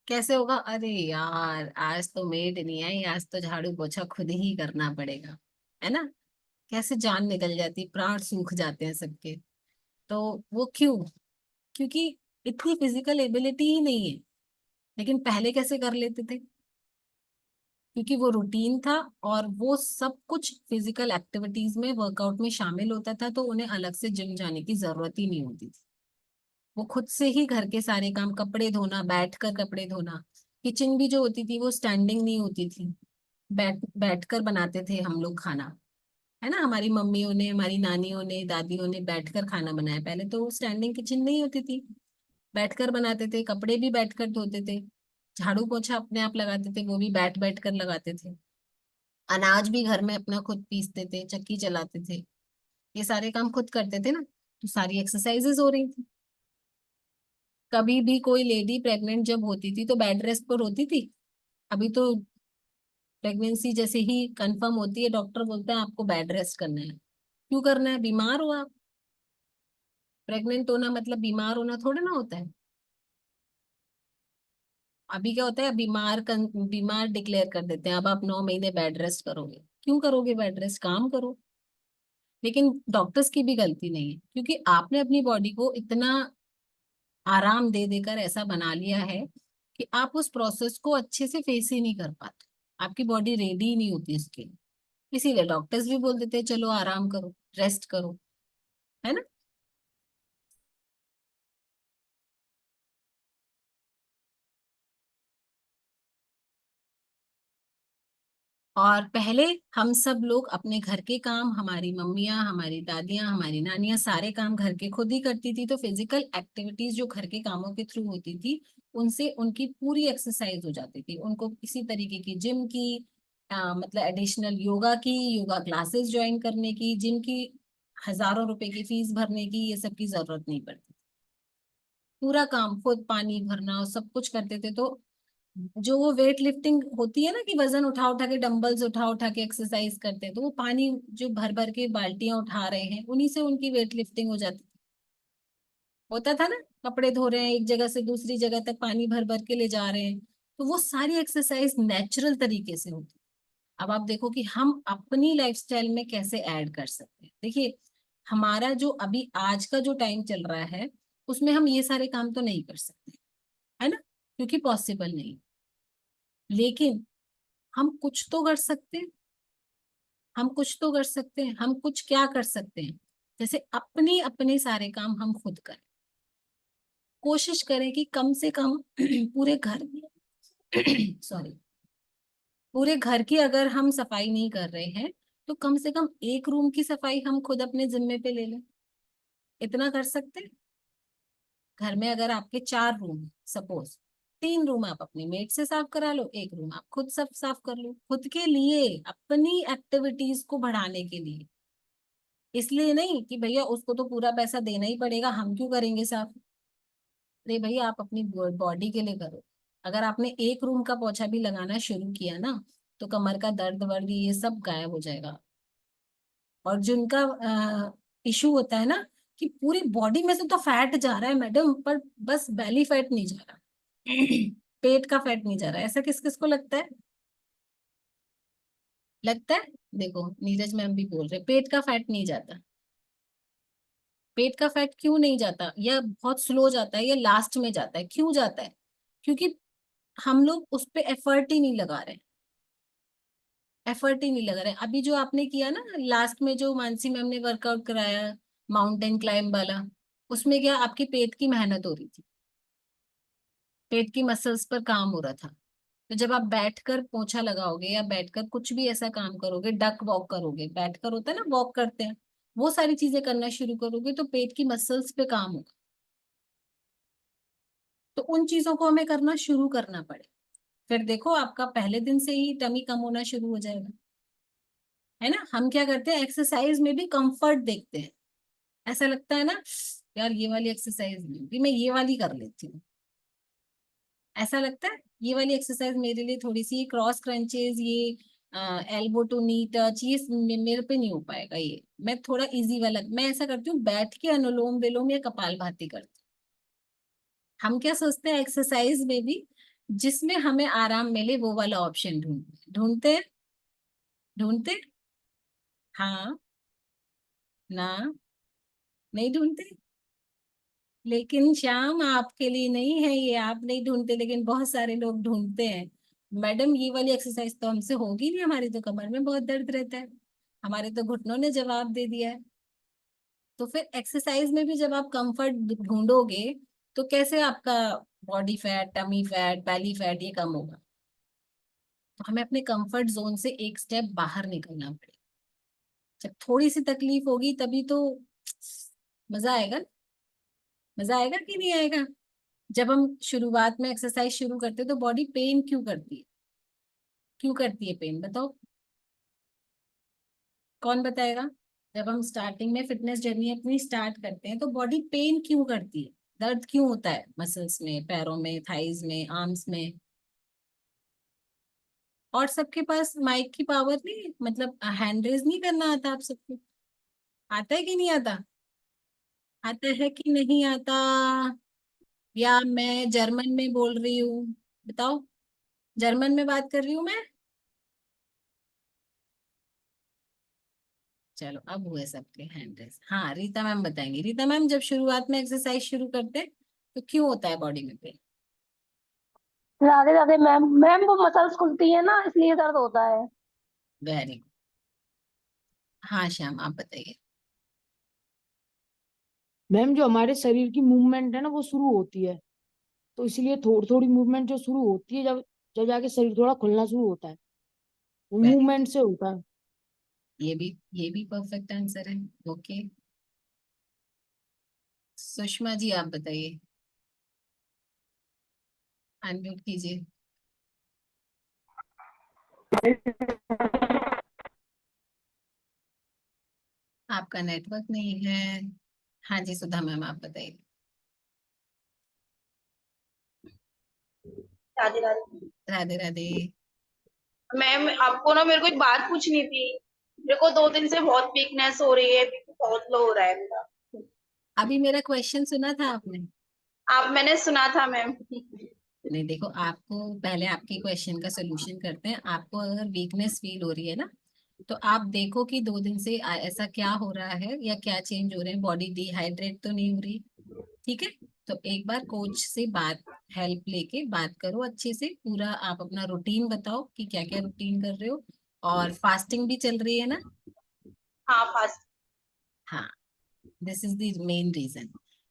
कैसे होगा। अरे यार, आज तो मेड नहीं आई, आज तो झाड़ू पोछा खुद ही करना पड़ेगा, है ना। कैसे जान निकल जाती, प्राण सूख जाते हैं सबके। तो वो क्यों? क्योंकि इतनी फिजिकल एबिलिटी ही नहीं है। लेकिन पहले कैसे कर लेते थे? क्योंकि वो रूटीन था, और वो सब कुछ फिजिकल एक्टिविटीज में, वर्कआउट में शामिल होता था, तो उन्हें अलग से जिम जाने की जरूरत ही नहीं होती थी। वो खुद से ही घर के सारे काम, कपड़े धोना, बैठकर कपड़े धोना। किचन भी जो होती थी वो स्टैंडिंग नहीं होती थी, बैठकर बनाते थे हम लोग खाना, है ना। हमारी मम्मियों ने, हमारी नानियों ने, दादियों ने बैठकर खाना बनाया। पहले तो स्टैंडिंग किचन नहीं होती थी, बैठकर बनाते थे, कपड़े भी बैठकर धोते थे, झाड़ू पोछा अपने आप लगाते थे, वो भी बैठ बैठ कर लगाते थे। अनाज भी घर में अपना खुद पीसते थे, चक्की चलाते थे, ये सारे काम खुद करते थे ना। तो सारी एक्सरसाइजेज हो रही थी। कभी भी कोई लेडी प्रेग्नेंट जब होती थी तो बेड रेस्ट पर होती थी? अभी तो प्रेगनेंसी जैसे ही कंफर्म होती है, डॉक्टर बोलते हैं आपको बेड रेस्ट करना है। क्यों करना है? बीमार हो आप। प्रेग्नेंट होना मतलब बीमार होना थोड़ा ना होता है। अभी क्या होता है, बीमार डिक्लेयर कर देते हैं, अब आप 9 महीने बेड रेस्ट करोगे। क्यों करोगे बेड रेस्ट? काम करो। लेकिन डॉक्टर्स की भी गलती नहीं है, क्योंकि आपने अपनी बॉडी को इतना आराम दे देकर ऐसा बना लिया है कि आप उस प्रोसेस को अच्छे से फेस ही नहीं कर पाते। आपकी बॉडी रेडी ही नहीं होती इसके लिए। इसीलिए डॉक्टर्स भी बोल देते हैं चलो आराम करो, रेस्ट करो, है ना। और पहले हम सब लोग अपने घर के काम, हमारी मम्मियाँ, हमारी दादियाँ, हमारी नानियाँ, सारे काम घर के खुद ही करती थी। तो फिजिकल एक्टिविटीज जो घर के कामों के थ्रू होती थी, उनसे उनकी पूरी एक्सरसाइज हो जाती थी। उनको किसी तरीके की जिम की, मतलब एडिशनल योगा की, योगा क्लासेस ज्वाइन करने की, जिम की हजारों रुपए की फीस भरने की, ये सब की जरूरत नहीं पड़ती। पूरा काम खुद, पानी भरना और सब कुछ करते थे। तो जो वो वेट लिफ्टिंग होती है ना, कि वजन उठा उठा के, डंबल्स उठा उठा के एक्सरसाइज करते हैं, तो वो पानी जो भर भर के बाल्टियां उठा रहे हैं, उन्हीं से उनकी वेट लिफ्टिंग हो जाती थी। होता था ना, कपड़े धो रहे हैं, एक जगह से दूसरी जगह तक पानी भर भर के ले जा रहे हैं, तो वो सारी एक्सरसाइज नेचुरल तरीके से होती है। अब आप देखो कि हम अपनी लाइफस्टाइल में कैसे ऐड कर सकते हैं। देखिए, हमारा जो अभी आज का जो टाइम चल रहा है, उसमें हम ये सारे काम तो नहीं कर सकते, है ना, क्योंकि पॉसिबल नहीं। लेकिन हम कुछ तो कर सकते हैं, हम कुछ तो कर सकते हैं। हम कुछ क्या कर सकते हैं, जैसे अपने अपने सारे काम हम खुद करें। कोशिश करें कि कम से कम पूरे घर सॉरी, पूरे घर की अगर हम सफाई नहीं कर रहे हैं, तो कम से कम एक रूम की सफाई हम खुद अपने जिम्मे पे ले लें। इतना कर सकते हैं। घर में अगर आपके 4 रूम, सपोज 3 रूम आप अपनी मेड से साफ करा लो, एक रूम आप खुद सब साफ कर लो, खुद के लिए, अपनी एक्टिविटीज को बढ़ाने के लिए। इसलिए नहीं कि भैया उसको तो पूरा पैसा देना ही पड़ेगा, हम क्यों करेंगे साफ। अरे भैया, आप अपनी बॉडी के लिए करो। अगर आपने एक रूम का पोछा भी लगाना शुरू किया ना, तो कमर का दर्द वर्द ये सब गायब हो जाएगा। और जिनका इशू होता है ना कि पूरी बॉडी में से तो फैट जा रहा है मैडम, पर बस बेली फैट नहीं जा रहा पेट का फैट नहीं जा रहा, ऐसा किस किस को लगता है? लगता है? देखो, नीरज मैम भी बोल रहे पेट का फैट नहीं जाता। पेट का फैट क्यों नहीं जाता, या बहुत स्लो जाता है, या लास्ट में जाता है? क्यों जाता है? क्योंकि हम लोग उस पे एफर्ट ही नहीं लगा रहे, एफर्ट ही नहीं लगा रहे। अभी जो आपने किया ना लास्ट में, जो मानसी मैम ने वर्कआउट कराया, माउंटेन क्लाइंब वाला, उसमें क्या आपकी पेट की मेहनत हो रही थी, पेट की मसल्स पर काम हो रहा था। तो जब आप बैठकर पोछा लगाओगे या बैठकर कुछ भी ऐसा काम करोगे, डक वॉक करोगे, बैठकर होता है ना, वॉक करते हैं, वो सारी चीजें करना शुरू करोगे, तो पेट की मसल्स पे काम होगा। तो उन चीजों को हमें करना शुरू करना पड़े, फिर देखो आपका पहले दिन से ही टमी कम होना शुरू हो जाएगा। है ना, हम क्या करते हैं, एक्सरसाइज में भी कंफर्ट देखते हैं। ऐसा लगता है ना, यार ये वाली एक्सरसाइज नहीं होगी, मैं ये वाली कर लेती हूँ। ऐसा लगता है ये वाली एक्सरसाइज मेरे लिए थोड़ी सी, क्रॉस क्रंचेस, ये एल्बो टू नी टच, ये मेरे पे नहीं हो पाएगा, ये मैं थोड़ा इजी वाला, मैं ऐसा करती हूँ, बैठ के अनुलोम विलोम या कपालभाति करती हूँ। हम क्या सोचते हैं, एक्सरसाइज में भी जिसमें हमें आराम मिले वो वाला ऑप्शन ढूंढते हैं, ढूंढते हैं। हाँ ना, नहीं ढूंढते। लेकिन श्याम, आपके लिए नहीं है ये, आप नहीं ढूंढते, लेकिन बहुत सारे लोग ढूंढते हैं। मैडम, ये वाली एक्सरसाइज तो हमसे होगी नहीं, हमारी तो कमर में बहुत दर्द रहता है, हमारे तो घुटनों ने जवाब दे दिया है। तो फिर एक्सरसाइज में भी जब आप कंफर्ट ढूंढोगे, तो कैसे आपका body fat, tummy fat, belly fat ये कम होगा? तो हमें अपने कंफर्ट जोन से एक स्टेप बाहर निकलना पड़ेगा। जब थोड़ी सी तकलीफ होगी तभी तो मजा आएगा ना? मजा आएगा कि नहीं आएगा? जब हम शुरुआत में एक्सरसाइज शुरू करते हैं, तो बॉडी पेन क्यों करती है? क्यों करती है पेन, बताओ, कौन बताएगा? जब हम स्टार्टिंग में फिटनेस जर्नी अपनी स्टार्ट करते हैं, तो बॉडी पेन क्यों करती है? दर्द क्यों होता है मसल्स में, पैरों में, थाइज में, आर्म्स में? और सबके पास माइक की पावर नहीं, मतलब हैंड रेज नहीं करना आता आप सबको? आता है कि नहीं आता? आता है कि नहीं आता? या मैं जर्मन में बोल रही हूँ? बताओ, जर्मन में बात कर रही हूँ मैं? चलो, अब हुए सबके हैंड रेस। हाँ, रीता मैम बताएंगी। रीता मैम, जब शुरुआत में एक्सरसाइज शुरू करते हैं, तो क्यों होता है बॉडी में pain? Radhe Radhe ma'am. Ma'am वो मसल्स खुलती है ना, इसलिए दर्द होता है। Very good. हाँ श्याम, आप बताइए। मैम जो हमारे शरीर की मूवमेंट है ना वो शुरू होती है, तो इसलिए थोड़ी थोड़ी मूवमेंट जो शुरू होती है, जब जब जाके शरीर थोड़ा खुलना शुरू होता है, वो वेरी, मूवमेंट से होता है। ये भी परफेक्ट आंसर है। ओके, सुषमा जी आप बताइए, अनम्यूट कीजिए। आपका नेटवर्क नहीं है। हाँ जी, सुधा मैम आप बताइए। राधे राधे। राधे राधे। मैम, आपको ना मेरे को एक बात पूछनी थी। मेरे को 2 दिन से बहुत वीकनेस हो रही है, बहुत लो हो रहा है मेरा। अभी मेरा क्वेश्चन सुना था आपने? आप मैंने सुना था मैम। नहीं, देखो, आपको पहले आपके क्वेश्चन का सोल्यूशन करते हैं। आपको अगर वीकनेस फील हो रही है ना, तो आप देखो कि 2 दिन से ऐसा क्या हो रहा है या क्या चेंज हो रहे हैं। बॉडी डिहाइड्रेट तो नहीं हो रही? ठीक है, तो एक बार कोच से हेल्प लेके बात करो अच्छे से। पूरा आप अपना रूटीन बताओ कि क्या क्या रूटीन कर रहे हो। और फास्टिंग भी चल रही है ना? हाँ फास्ट। हाँ, this is the main reason.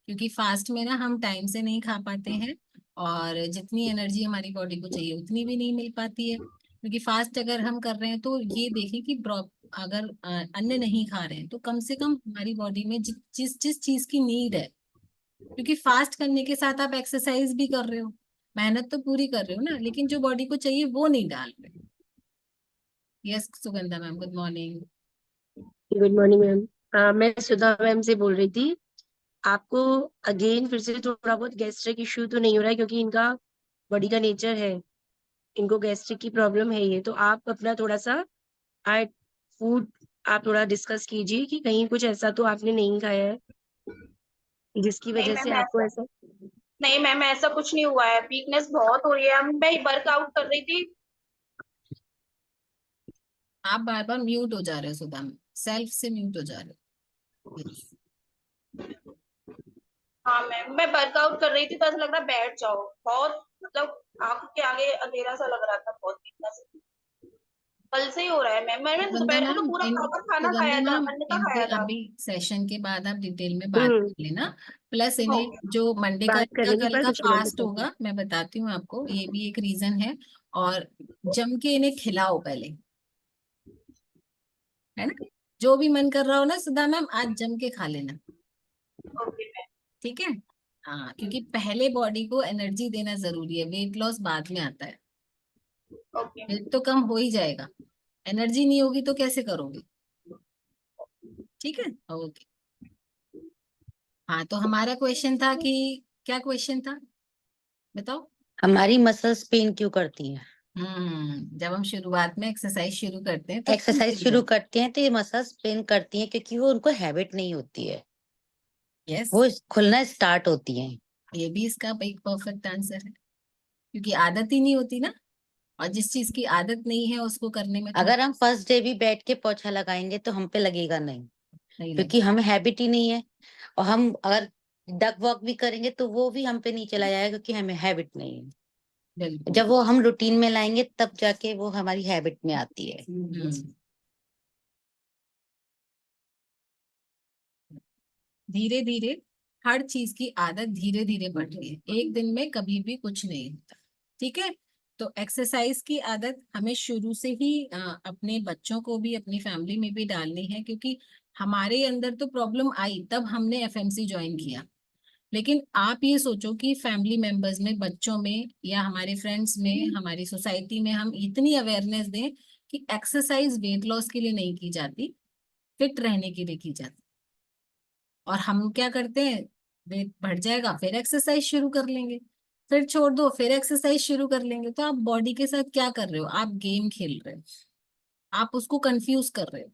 क्योंकि फास्ट में ना हम टाइम से नहीं खा पाते हैं, और जितनी एनर्जी हमारी बॉडी को चाहिए उतनी भी नहीं मिल पाती है। क्योंकि फास्ट अगर हम कर रहे हैं तो ये देखें कि अगर अन्न नहीं खा रहे हैं तो कम से कम हमारी बॉडी में जिस जिस चीज की नीड है। क्योंकि फास्ट करने के साथ आप एक्सरसाइज भी कर रहे हो, मेहनत तो पूरी कर रहे हो ना, लेकिन जो बॉडी को चाहिए वो नहीं डाल रहे। Yes Sugandha ma'am, good morning. Good morning ma'am. मैं सुधा मैम से बोल रही थी। आपको अगेन फिर से थोड़ा बहुत गैस्ट्रिक इश्यू तो नहीं हो रहा है, क्योंकि इनका बॉडी का नेचर है, इनको गैस्ट्रिक की प्रॉब्लम है ये। तो आप अपना थोड़ा सा आज फूड आप थोड़ा डिस्कस कीजिए कि कहीं कुछ ऐसा तो आपने नहीं खाया है जिसकी नहीं वजह से मैम आपको ऐसा, ऐसा। नहीं मैम ऐसा कुछ नहीं हुआ है। वीकनेस बहुत हो रही है। मैं वर्कआउट कर रही थी। आप बार बार म्यूट हो जा रहे हो सुधा मैम, सेल्फ से म्यूट हो जा रहे हो। Yes. हाँ मैम, मैं वर्कआउट कर रही थी तो ऐसा लग रहा बैठ जाओ। बहुत मतलब आंखों के आगे अंधेरा सा लग रहा था, बहुत वीकनेस। कल से ही हो रहा है मैम। मैंने सुगंधा दोपहर को तो मैम पूरा इन प्रॉपर खाना सुगंधा खाया था, मैम अन्न का इनसे खाया था। अभी सेशन के बाद आप डिटेल में बात हम्म, कर लेना। प्लस इन्हें ओके। जो मंडे का बात कर इनका लेंगे कल पर का कुछ नहीं फास्ट बताते। होगा, मैं बताती हूँ आपको, ये भी एक रीजन है। और जम के इन्हें खिलाओ पहले, है ना? जो भी मन कर रहा हो ना सुधा मैम, आज जम के खा लेना। Okay ma'am. ठीक है? हाँ, क्योंकि पहले बॉडी को एनर्जी देना जरूरी है, वेट लॉस बाद में आता है। ओके। वेट तो कम हो ही जाएगा, एनर्जी नहीं होगी तो कैसे करोगे? ठीक है, ओके। हाँ, तो हमारा क्वेश्चन था कि, क्या क्वेश्चन था बताओ? हमारी मसल्स पेन क्यों करती हैं? जब हम शुरुआत में एक्सरसाइज शुरू करते हैं तो क्यों एक्सरसाइज पेन शुरू होता करते हैं तो ये मसल्स पेन करती हैं क्योंकि वो उनको हैबिट नहीं होती है, है? यस, वो खुलना स्टार्ट होती हैं। ये भी इसका एक परफेक्ट आंसर है। क्योंकि आदत ही नहीं होती ना, और जिस चीज की आदत नहीं है उसको करने में थोड़ा अगर हम फर्स्ट डे भी बैठ के पोछा लगाएंगे तो हम पे लगेगा नहीं, नहीं क्योंकि लगेगा। हमें हैबिट ही नहीं है। और हम अगर डग वॉक भी करेंगे तो वो भी हम पे नहीं चला जाएगा, क्योंकि हमें हैबिट नहीं है। बिल्कुल। जब वो हम रूटीन में लाएंगे तब जाके वो हमारी हैबिट में आती है। धीरे धीरे हर चीज की आदत धीरे धीरे बढ़ती है, एक दिन में कभी भी कुछ नहीं होता। ठीक है, तो एक्सरसाइज की आदत हमें शुरू से ही अपने बच्चों को भी अपनी फैमिली में भी डालनी है। क्योंकि हमारे अंदर तो प्रॉब्लम आई तब हमने एफएमसी ज्वाइन किया। लेकिन आप ये सोचो कि फैमिली मेंबर्स में, बच्चों में, या हमारे फ्रेंड्स में, हमारी सोसाइटी में हम इतनी अवेयरनेस दें कि एक्सरसाइज वेट लॉस के लिए नहीं की जाती, फिट रहने के लिए की जाती। और हम क्या करते हैं, वेट बढ़ जाएगा फिर एक्सरसाइज शुरू कर लेंगे, फिर छोड़ दो फिर एक्सरसाइज शुरू कर लेंगे। तो आप बॉडी के साथ क्या कर रहे हो? आप गेम खेल रहे हो, आप उसको कंफ्यूज कर रहे हो।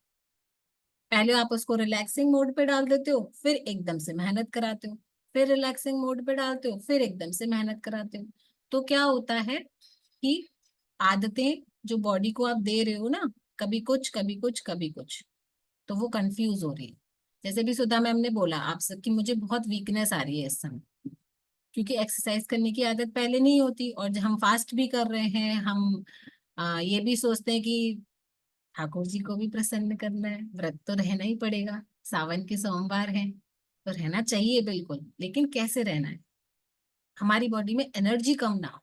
पहले आप उसको रिलैक्सिंग मोड पे डाल देते हो, फिर एकदम से मेहनत कराते हो, फिर रिलैक्सिंग मोड पे डालते हो, फिर एकदम से मेहनत कराते हो। तो क्या होता है कि आदतें जो बॉडी को आप दे रहे हो ना, कभी कुछ कभी कुछ कभी कुछ, तो वो कंफ्यूज हो रही है। जैसे भी सुधा मैम ने बोला आप सबकी, मुझे बहुत वीकनेस आ रही है इस समय, क्योंकि एक्सरसाइज करने की आदत पहले नहीं होती। और जब हम फास्ट भी कर रहे हैं, हम ये भी सोचते हैं कि ठाकुर जी को भी प्रसन्न करना है, व्रत तो रहना ही पड़ेगा, सावन के सोमवार हैं तो रहना चाहिए बिल्कुल। लेकिन कैसे रहना है, हमारी बॉडी में एनर्जी कम ना हो,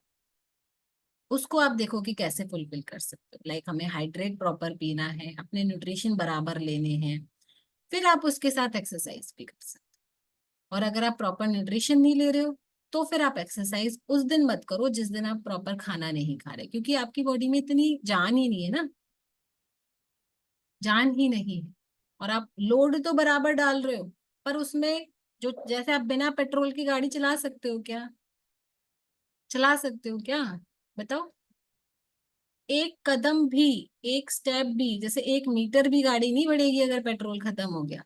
उसको आप देखो कि कैसे फुलफिल कर सकते हो। लाइक हमें हाइड्रेट प्रॉपर पीना है, अपने न्यूट्रिशन बराबर लेने हैं, फिर आप उसके साथ एक्सरसाइज भी कर सकते हो। और अगर आप प्रॉपर न्यूट्रिशन नहीं ले रहे हो तो फिर आप एक्सरसाइज उस दिन मत करो जिस दिन आप प्रॉपर खाना नहीं खा रहे, क्योंकि आपकी बॉडी में इतनी जान ही नहीं है ना, जान ही नहीं है। और आप लोड तो बराबर डाल रहे हो, पर उसमें जो, जैसे आप बिना पेट्रोल की गाड़ी चला सकते हो क्या? चला सकते हो क्या? बताओ। एक कदम भी, एक स्टेप भी, जैसे 1 मीटर भी गाड़ी नहीं बढ़ेगी अगर पेट्रोल खत्म हो गया।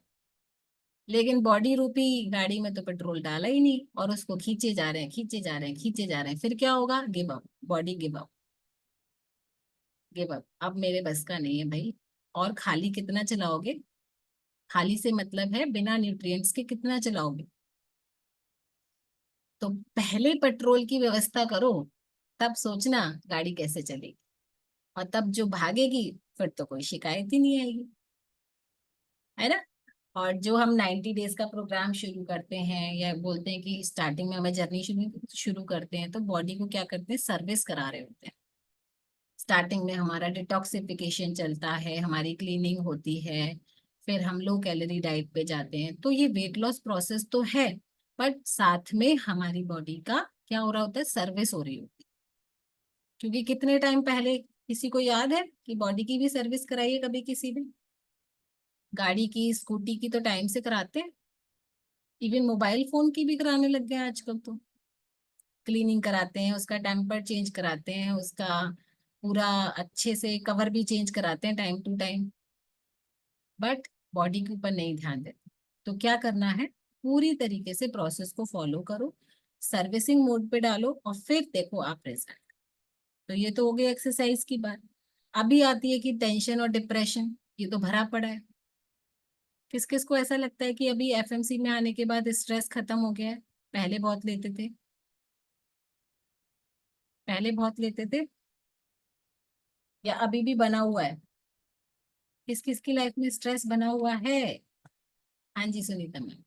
लेकिन बॉडी रूपी गाड़ी में तो पेट्रोल डाला ही नहीं, और उसको खींचे जा रहे हैं, खींचे जा रहे हैं, खींचे जा रहे हैं, फिर क्या होगा? Give up, body give up, give up, अब मेरे बस का नहीं है भाई। और खाली कितना चलाओगे? खाली से मतलब है बिना न्यूट्रिएंट्स के कितना चलाओगे? तो पहले पेट्रोल की व्यवस्था करो, तब सोचना गाड़ी कैसे चलेगी। और तब जो भागेगी फिर तो कोई शिकायत ही नहीं आएगी, है ना। और जो हम 90 डेज का प्रोग्राम शुरू करते हैं, या बोलते हैं कि स्टार्टिंग में हमें जर्नी शुरू शुरू करते हैं, तो बॉडी को क्या करते हैं? सर्विस करा रहे होते हैं। स्टार्टिंग में हमारा डिटॉक्सिफिकेशन चलता है, हमारी क्लीनिंग होती है, फिर हम लो कैलोरी डाइट पे जाते हैं। तो ये वेट लॉस प्रोसेस तो है, बट साथ में हमारी बॉडी का क्या हो रहा होता है? सर्विस हो रही होती है। क्योंकि कितने टाइम पहले, किसी को याद है कि बॉडी की भी सर्विस कराई है कभी किसी ने? गाड़ी की, स्कूटी की तो टाइम से कराते हैं, इवन मोबाइल फोन की भी कराने लग गए हैं आजकल तो। क्लीनिंग कराते हैं, उसका टेम्पर चेंज कराते हैं, उसका पूरा अच्छे से कवर भी चेंज कराते हैं time to time, but body के ऊपर नहीं ध्यान देते। तो क्या करना है? पूरी तरीके से प्रोसेस को फॉलो करो, सर्विसिंग मोड पे डालो, और फिर देखो आप रिजल्ट। तो ये तो हो गई एक्सरसाइज की बात। अभी आती है कि टेंशन और डिप्रेशन, ये तो भरा पड़ा है। किस किस को ऐसा लगता है कि अभी एफएमसी में आने के बाद स्ट्रेस खत्म हो गया है? पहले बहुत लेते थे, पहले बहुत लेते थे, या अभी भी बना हुआ है? किस किस की लाइफ में स्ट्रेस बना हुआ है? हाँ जी सुनीता मैम।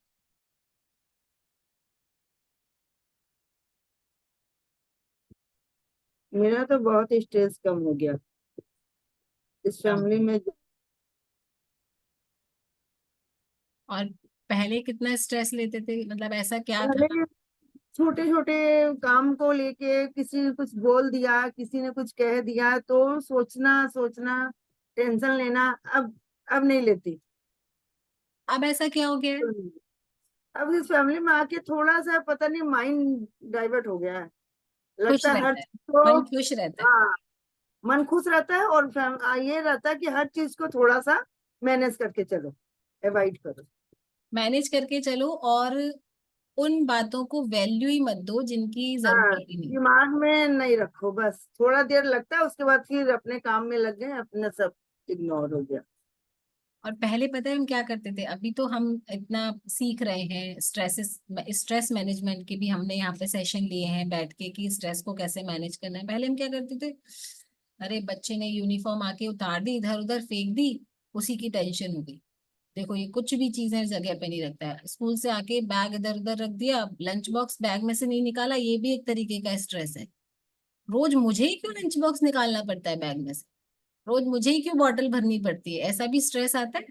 मेरा तो बहुत स्ट्रेस कम हो गया इस फैमिली में। और पहले कितना स्ट्रेस लेते थे, मतलब ऐसा क्या था? पहले छोटे छोटे काम को लेके किसी ने कुछ बोल दिया, किसी ने कुछ कह दिया, तो सोचना सोचना, टेंशन लेना। अब नहीं लेती। अब ऐसा क्या हो गया है? अब इस फैमिली में आके थोड़ा सा पता नहीं माइंड डाइवर्ट हो गया है। खुश लगता है हर रहता है, चीज को, मन खुश रहता है। हाँ, मन खुश रहता है। और ये रहता है कि हर चीज को थोड़ा सा मैनेज करके चलो, अवॉइड करो। मैनेज करके चलो, और उन बातों को वैल्यू ही मत दो जिनकी हाँ, जरूरत ही नहीं। दिमाग में नहीं रखो। बस थोड़ा देर लगता है, उसके बाद फिर अपने काम में लग गए, अपना सब इग्नोर हो गया। और पहले पता है हम क्या करते थे? अभी तो हम इतना सीख रहे हैं, स्ट्रेस मैनेजमेंट के भी हमने यहाँ पे सेशन लिए हैं बैठ के, कि स्ट्रेस को कैसे मैनेज करना है। पहले हम क्या करते थे? अरे बच्चे ने यूनिफॉर्म आके उतार दी, इधर उधर फेंक दी, उसी की टेंशन हो गई। देखो ये कुछ भी चीजें जगह पे नहीं रखता है। स्कूल से आके बैग इधर उधर रख दिया, लंच बॉक्स बैग में से नहीं निकाला, ये भी एक तरीके का स्ट्रेस है। रोज मुझे ही क्यों लंच बॉक्स निकालना पड़ता है बैग में से? रोज मुझे ही क्यों बॉटल भरनी पड़ती है? ऐसा भी स्ट्रेस आता है?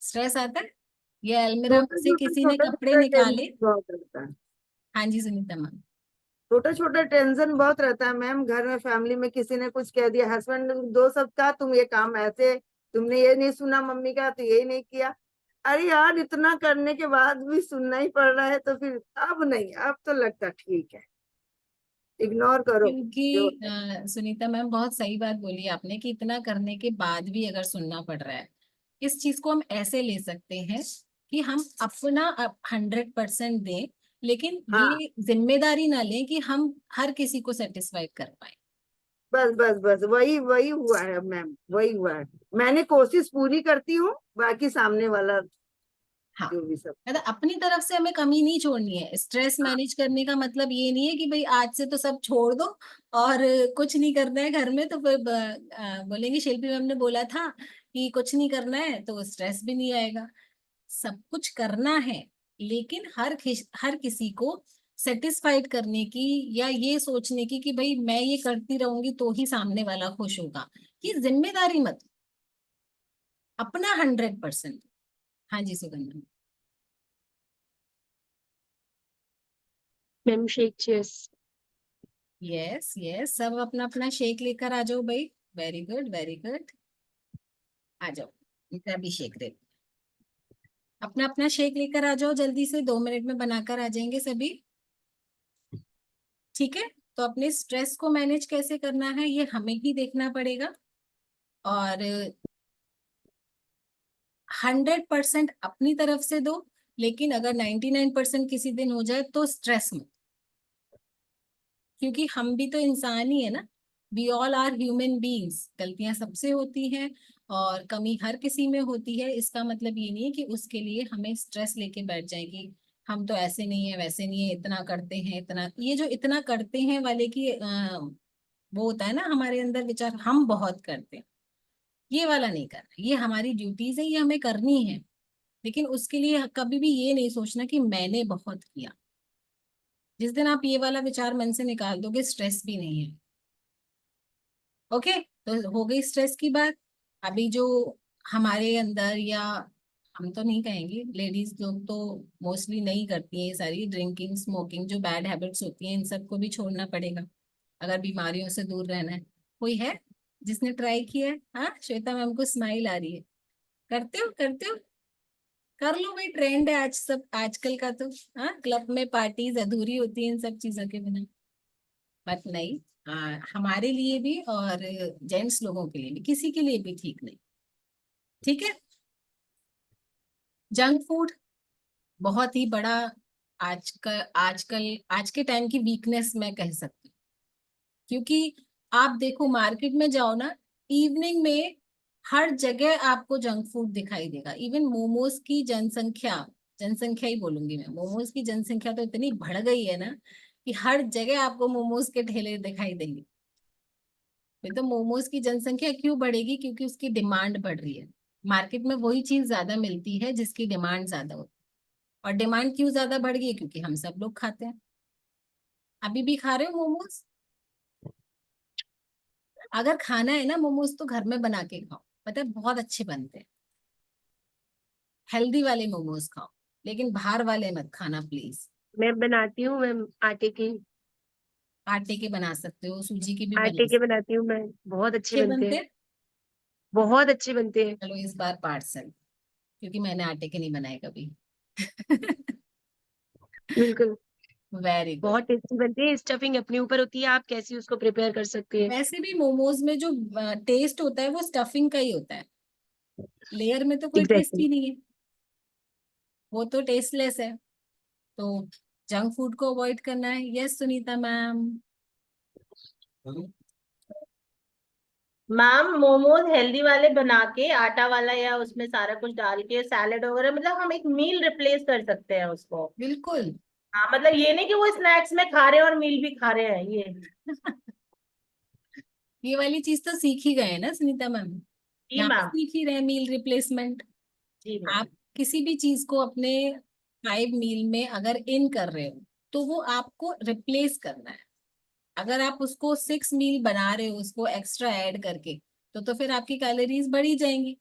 स्ट्रेस आता है? ये अलमीरा में से किसी ने छोटे कपड़े छोटे निकाले। टेंशन बहुत रहता है। हाँ जी सुनीता मैम। छोटे छोटे टेंशन बहुत रहता है मैम। घर में फैमिली में किसी ने कुछ कह दिया, हस्बैंड दो सप्ताह तुम ये काम ऐसे, तुमने ये नहीं सुना मम्मी का, तो ये नहीं किया। अरे यार, इतना करने के बाद भी सुनना ही पड़ रहा है, तो फिर अब नहीं, अब तो लगता ठीक है, इग्नोर करो जो क्योंकि है। सुनीता मैम बहुत सही बात बोली आपने, कि इतना करने के बाद भी अगर सुनना पड़ रहा है, इस चीज को हम ऐसे ले सकते हैं कि हम अपना 100% दें, लेकिन हाँ, ये जिम्मेदारी ना लें कि हम हर किसी को सेटिस्फाई कर पाए। बस बस बस, वही वही हुआ है मैम, वही हुआ है। मैंने कोशिश पूरी करती हूँ, बाकी सामने वाला हाँ, जो भी सब। मतलब अपनी तरफ से हमें कमी नहीं छोड़नी है। स्ट्रेस हाँ, मैनेज करने का मतलब ये नहीं है कि भाई आज से तो सब छोड़ दो और कुछ नहीं करना है घर में, तो फिर बोलेंगे शिल्पी मैम ने बोला था कि कुछ नहीं करना है, तो स्ट्रेस भी नहीं आएगा। सब कुछ करना है, लेकिन हर किसी को सेटिस्फाइड करने की, या ये सोचने की कि भाई मैं ये करती रहूंगी तो ही सामने वाला खुश होगा, ये जिम्मेदारी मत लो। अपना 100%। हाँ जी Sugandha. Ma'am shake cheers. Yes yes, सब अपना अपना शेक लेकर आ जाओ भाई। Very good very good. आ जाओ, इनका भी शेक दे। अपना अपना शेक लेकर आ जाओ, जल्दी से 2 मिनट में बनाकर आ जाएंगे सभी। ठीक है, तो अपने स्ट्रेस को मैनेज कैसे करना है ये हमें ही देखना पड़ेगा, और 100% अपनी तरफ से दो, लेकिन अगर 99% किसी दिन हो जाए तो स्ट्रेस मत, क्योंकि हम भी तो इंसान ही है ना। We all are human beings, गलतियां सबसे होती हैं और कमी हर किसी में होती है। इसका मतलब ये नहीं है कि उसके लिए हमें स्ट्रेस लेके बैठ जाएगी, हम तो ऐसे नहीं है वैसे नहीं है, इतना करते हैं इतना, ये जो इतना करते हैं वाले की वो होता है ना हमारे अंदर विचार, हम बहुत करते हैं, ये वाला नहीं करना। ये हमारी ड्यूटीज है, ये हमें करनी है, लेकिन उसके लिए कभी भी ये नहीं सोचना कि मैंने बहुत किया। जिस दिन आप ये वाला विचार मन से निकाल दोगे, स्ट्रेस भी नहीं है। ओके, तो हो गई स्ट्रेस की बात। अभी जो हमारे अंदर, या हम तो नहीं कहेंगे, लेडीज लोग तो मोस्टली नहीं करती हैं ये सारी ड्रिंकिंग स्मोकिंग, जो बैड हैबिट्स होती हैं, इन सबको भी छोड़ना पड़ेगा अगर बीमारियों से दूर रहना है। कोई है जिसने ट्राई किया है? हाँ, श्वेता मैम को स्माइल आ रही है। करते हो करते हो, कर लो भाई, ट्रेंड है आज सब आजकल का तो। हाँ, क्लब में पार्टीज अधूरी होती है इन सब चीजों के बिना। बट नहीं, हमारे लिए भी और जेंट्स लोगों के लिए भी, किसी के लिए भी ठीक नहीं। ठीक है। जंक फूड बहुत ही बड़ा आजकल आज के टाइम की वीकनेस मैं कह सकती हूँ, क्योंकि आप देखो मार्केट में जाओ ना, इवनिंग में हर जगह आपको जंक फूड दिखाई देगा। इवन मोमोज की जनसंख्या, जनसंख्या ही बोलूंगी मैं, मोमोज की जनसंख्या तो इतनी बढ़ गई है ना कि हर जगह आपको मोमोज के ठेले दिखाई देंगे। ये तो मोमोज की जनसंख्या क्यों बढ़ेगी? क्योंकि उसकी डिमांड बढ़ रही है। मार्केट में वही चीज ज्यादा मिलती है जिसकी डिमांड ज्यादा होती है। और डिमांड क्यों ज्यादा बढ़ गई है? क्योंकि हम सब लोग खाते हैं। अभी भी खा रहे हो मोमोज? अगर खाना है ना मोमोज, तो घर में बना के खाओ, पता है बहुत अच्छे बनते हैं। हेल्दी वाले मोमोज खाओ, लेकिन बाहर वाले मत खाना प्लीज। मैं बनाती हूँ मैम, आटे के। आटे के बना सकते हो, सूजी के भी बना आटे सकते के हो। बनाती हूँ मैं, बहुत अच्छे अच्छे बनते बनते हैं। हैं। बहुत अच्छे बनते हैं। चलो इस बार पार्सल, क्योंकि मैंने आटे के नहीं बनाए कभी। बिल्कुल। Very good. बहुत टेस्टी बनते हैं, स्टफिंग अपने ऊपर होती है, आप कैसे उसको प्रिपेयर कर सकते हैं। वैसे भी मोमोज में जो टेस्ट होता है वो स्टफिंग का ही होता है, लेयर में तो कोई टेस्ट एग्जैक्टली। ही नहीं है, वो तो टेस्टलेस है। तो जंक फूड को अवॉइड करना है। Yes Sunita ma'am. Ma'am momos healthy वाले बना के आटा वाला या उसमें सारा कुछ डाल के सैलेड वगैरह, मतलब हम एक मील रिप्लेस कर सकते हैं उसको। बिल्कुल। हाँ, मतलब ये नहीं कि वो स्नैक्स में खा रहे हैं और मील भी खा रहे हैं ये। ये वाली चीज तो सीख ही गए ना सुनीता मैम, जी यहाँ पे मैम। सीख ही रहे मील रिप्लेसमेंट। जी मैम। आप किसी भी चीज को अपने 5 मील में अगर इन कर रहे हो, तो वो आपको रिप्लेस करना है। अगर आप उसको 6 मील बना रहे हो उसको एक्स्ट्रा ऐड करके, तो फिर आपकी कैलोरीज बढ़ी जाएंगी,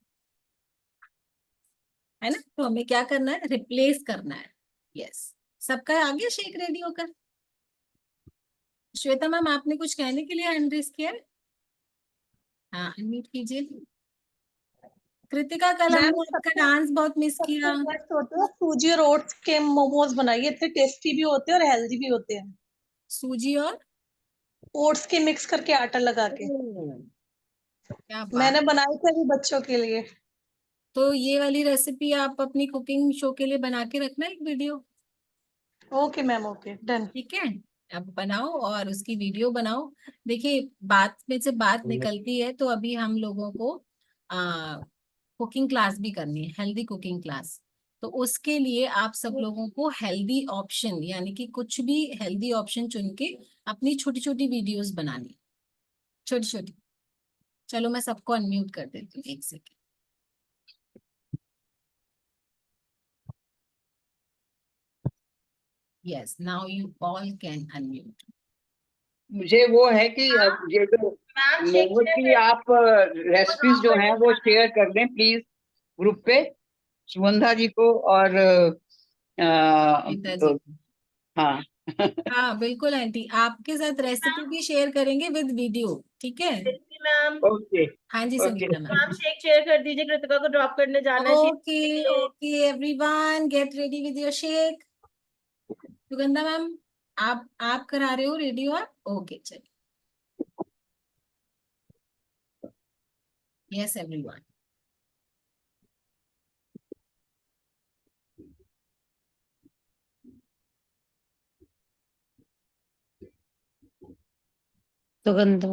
है ना। तो हमें क्या करना है? रिप्लेस करना है। यस। सबका आ गया शेक रेडी होकर? श्वेता मैम आपने कुछ कहने के लिए हैंड रेज किया है? हाँ, अनम्यूट कीजिए। कृतिका, कल मैम हमने आपका सबसे डांस बहुत मिस सबसे किया। बेस्ट होते हैं सूजी और ओट्स के मोमोज बनाइए, इतने टेस्टी भी होते हैं और हेल्दी भी होते हैं। सूजी और ओट्स के मिक्स करके आटा लगा के क्या मैंने बात। बनाए थे अभी बच्चों के लिए। तो ये वाली रेसिपी आप अपनी कुकिंग शो के लिए बना के रखना एक video. Okay ma'am, okay done. ठीक है, अब बनाओ और उसकी वीडियो बनाओ। देखिए, बात में से बात निकलती है, तो अभी हम लोगों को कुकिंग क्लास भी करनी है, हेल्दी कुकिंग क्लास। तो उसके लिए आप सब लोगों को हेल्दी ऑप्शन, यानी कि कुछ भी हेल्दी ऑप्शन चुन के अपनी छोटी छोटी वीडियोस बनानी, छोटी छोटी। चलो मैं सबको अनम्यूट कर देती हूँ, एक second. Yes, now you all can unmute. मुझे वो है कि अब ये जो मैम शेक मोमोज की आप रेसिपीज जो हैं वो शेयर कर दें प्लीज ग्रुप पे, सुगंधा जी को और गीता जी। हाँ। हाँ बिल्कुल आंटी, आपके साथ रेसिपी भी शेयर करेंगे विद वीडियो, ठीक है। मैम। ओके हाँ जी okay. Sangeeta ma'am. Ma'am shake share कर दीजिए, कृतिका को ड्रॉप करने जाना है ओके शीत। Okay everyone, get ready with your shake. Sugandha ma'am, आप करा रहे हो रेडियो? आप ओके, चलिए। Yes everyone. सुगंध